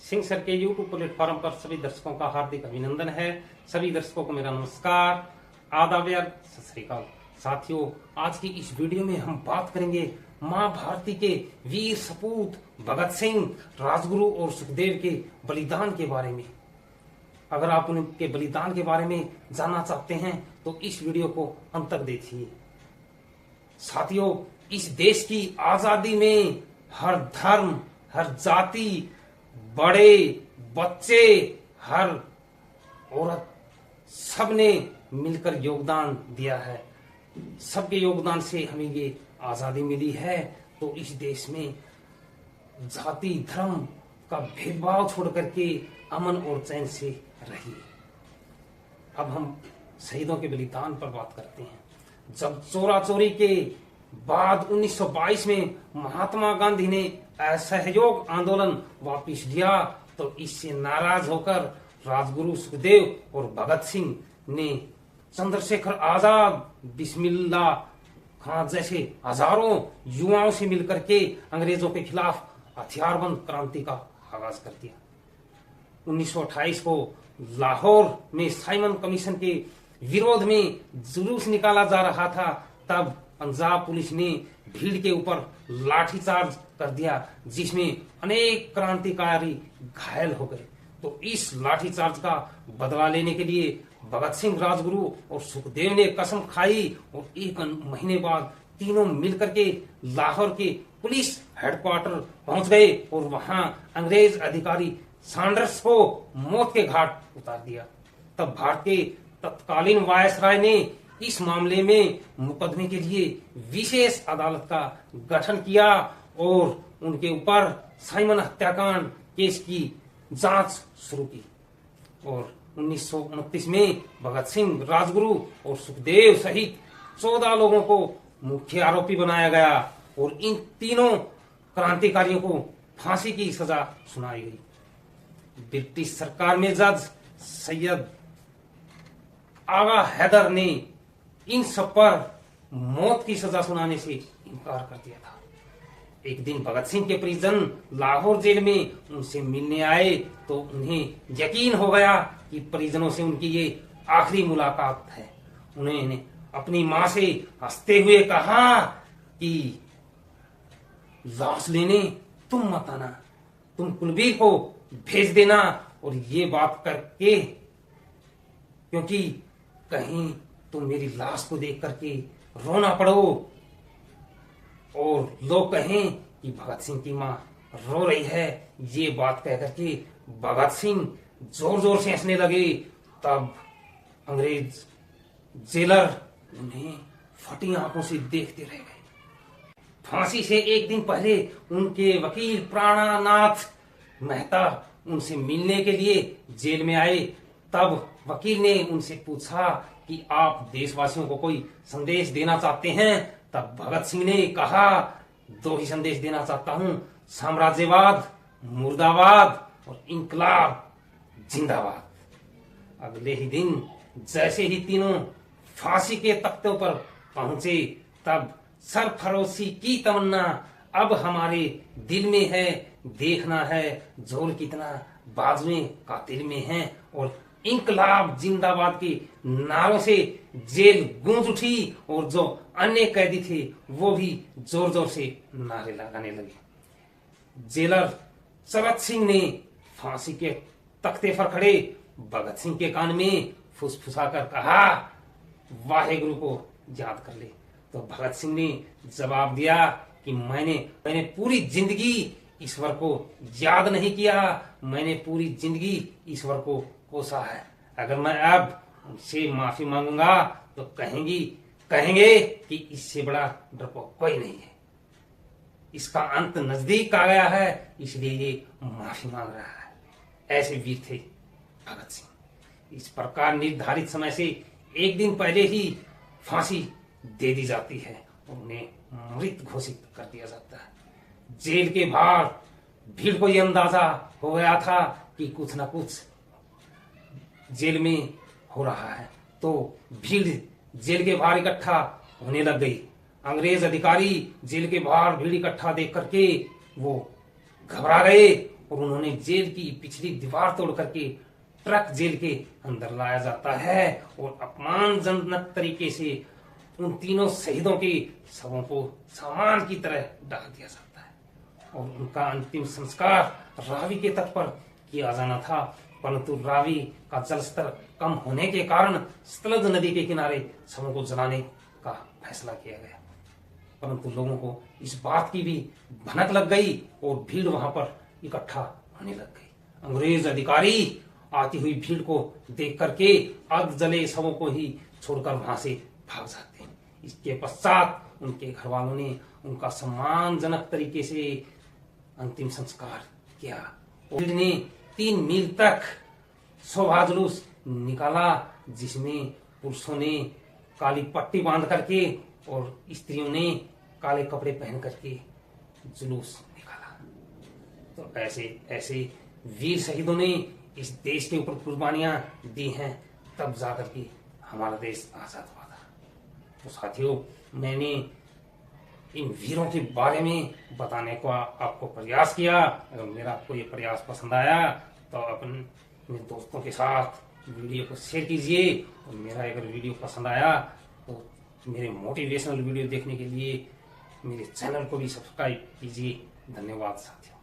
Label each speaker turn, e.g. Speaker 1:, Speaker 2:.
Speaker 1: Singh sir के YouTube platform पर सभी दर्शकों का हार्दिक अभिनंदन है। सभी दर्शकों को मेरा नमस्कार, आदाब, सत श्री अकाल। साथियों, आज की इस वीडियो में हम बात करेंगे मां भारती के वीर सपूत भगत सिंह, राजगुरु और सुखदेव के बलिदान के बारे में। अगर आप उनके बलिदान के बारे में जानना चाहते हैं तो इस वीडियो को अंत तक देखिए। साथियों, इस देश की आजादी में हर धर्म, हर जाति, बड़े बच्चे, हर औरत, सबने मिलकर योगदान दिया है। सबके योगदान से हमें ये आजादी मिली है। तो इस देश में जाति धर्म का भेदभाव छोड़ करके अमन और चैन से रहिए। अब हम शहीदों के बलिदान पर बात करते हैं। जब चोरा चोरी के बाद 1922 में महात्मा गांधी ने असहयोग आंदोलन वापस लिया तो इससे नाराज होकर राजगुरु सुखदेव और भगत सिंह ने चंद्रशेखर आजाद, बिस्मिल्लाह खां जैसे हजारों युवाओं से मिलकर के अंग्रेजों के खिलाफ हथियारबंद क्रांति का आगाज कर दिया। 1928 को लाहौर में साइमन कमीशन के विरोध में जुलूस निकाला जा रहा था। तब पंजाब पुलिस ने भीड़ के ऊपर लाठीचार्ज कर दिया, जिसमें अनेक क्रांतिकारी घायल हो गए। तो इस लाठीचार्ज का बदला लेने के लिए भगत सिंह, राजगुरु और सुखदेव ने कसम खाई और एक महीने बाद तीनों मिलकर के लाहौर के पुलिस हेडक्वार्टर पहुंच गए और वहां अंग्रेज अधिकारी सैंडर्स को मौत के घाट उतार दिया। तब भारतीय तत्कालीन वायसराय ने इस मामले में मुकदमे के लिए विशेष अदालत का गठन किया और उनके ऊपर साइमन हत्याकांड केस की जांच शुरू की। और 1929 में भगत सिंह, राजगुरु और सुखदेव सहित 14 लोगों को मुख्य आरोपी बनाया गया और इन तीनों क्रांतिकारियों को फांसी की सजा सुनाई गई। ब्रिटिश सरकार में जज सैयद आगा हैदर ने इन सब पर मौत की सजा सुनाने से इनकार कर दिया था। एक दिन भगत सिंह के परिजन लाहौर जेल में उनसे मिलने आए तो उन्हें यकीन हो गया कि परिजनों से उनकी ये आखिरी मुलाकात है। उन्होंने अपनी मां से हंसते हुए कहा कि लाश लेने तुम मत आना, तुम कुलबीर को भेज देना और ये बात करके, क्योंकि कहीं तुम मेरी लाश को देख करके रोना पड़ो और लोग कहें कि भगत सिंह की मां रो रही है। ये बात कह करके भगत सिंह जोर जोर से हंसने लगे। तब अंग्रेज जेलर उन्हें फटी आंखों से देखते रह गए। फांसी से एक दिन पहले उनके वकील प्राणनाथ मेहता उनसे मिलने के लिए जेल में आए। तब वकील ने उनसे पूछा कि आप देशवासियों को कोई संदेश देना चाहते हैं। तब भगत सिंह ने कहा, 2 ही संदेश देना चाहता हूं, साम्राज्यवाद मुर्दाबाद और इंकलाब जिंदाबाद। अगले ही दिन जैसे ही तीनों फांसी के तख्तों पर पहुंचे तब सरफरोशी की तमन्ना अब हमारे दिल में है, देखना है जोर कितना बाजुएं कातिल में है। और इंकलाब जिंदाबाद के नारों से जेल गूंज उठी और जो अन्य कैदी थे वो भी जोर जोर से नारे लगाने लगे। जेलर चरत सिंह ने फांसी के तख्ते पर खड़े भगत सिंह के कान में फुसफुसाकर कहा, वाहेगुरु को याद कर ले। तो भगत सिंह ने जवाब दिया कि मैंने पूरी जिंदगी ईश्वर को याद नहीं किया, मैंने पूरी जिंदगी ईश्वर को कोसा है। अगर मैं अब उनसे माफी मांगूंगा तो कहेंगे कि इससे बड़ा डरपोक कोई नहीं है। इसका अंत नजदीक आ गया है, इसलिए ये माफी मांग रहा है। ऐसे वीर थे भगत सिंह। इस प्रकार निर्धारित समय से एक दिन पहले ही फांसी दे दी जाती है और उन्हें मृत घोषित कर दिया जाता है। जेल के बाहर भीड़ को यह अंदाजा हो गया था कि कुछ न कुछ जेल में हो रहा है, तो भीड़ जेल के बाहर इकट्ठा होने लग गई। अंग्रेज अधिकारी जेल के बाहर भीड़ इकट्ठा देख करके वो घबरा गए और उन्होंने जेल की पिछली दीवार तोड़ करके ट्रक जेल के अंदर लाया जाता है और अपमानजनक तरीके से उन तीनों शहीदों के शवों को सामान की तरह डाल दिया जाता है और उनका अंतिम संस्कार रावी के तट पर किया जाना था, परंतु रावी का जलस्तर कम होने के कारण सतलज नदी के किनारे शवों को जलाने का फैसला किया गया। परंतु लोगों को इस बात की भी भनक लग गई और भीड़ वहां पर इकट्ठा होने लग गई। अंग्रेज अधिकारी आती हुई भीड़ को देख करके अर्ध जले शवों को ही छोड़कर वहां से भाग जाते हैं। इसके पश्चात उनके घर वालों ने उनका सम्मानजनक तरीके से अंतिम संस्कार किया। भीड़ ने 3 मील तक शोभा जुलूस निकाला, जिसमें पुरुषों ने काली पट्टी बांध करके और स्त्रियों ने काले कपड़े पहन करके जुलूस निकाला। तो ऐसे ऐसे वीर शहीदों ने इस देश के ऊपर कुर्बानियां दी हैं, तब जाकर के हमारा देश आजाद हुआ था। तो साथियों, मैंने इन वीरों के बारे में बताने का आपको प्रयास किया। अगर मेरा आपको ये प्रयास पसंद आया तो अपने दोस्तों के साथ वीडियो को शेयर कीजिए और मेरा अगर वीडियो पसंद आया तो मेरे मोटिवेशनल वीडियो देखने के लिए मेरे चैनल को भी सब्सक्राइब कीजिए। धन्यवाद साथियों।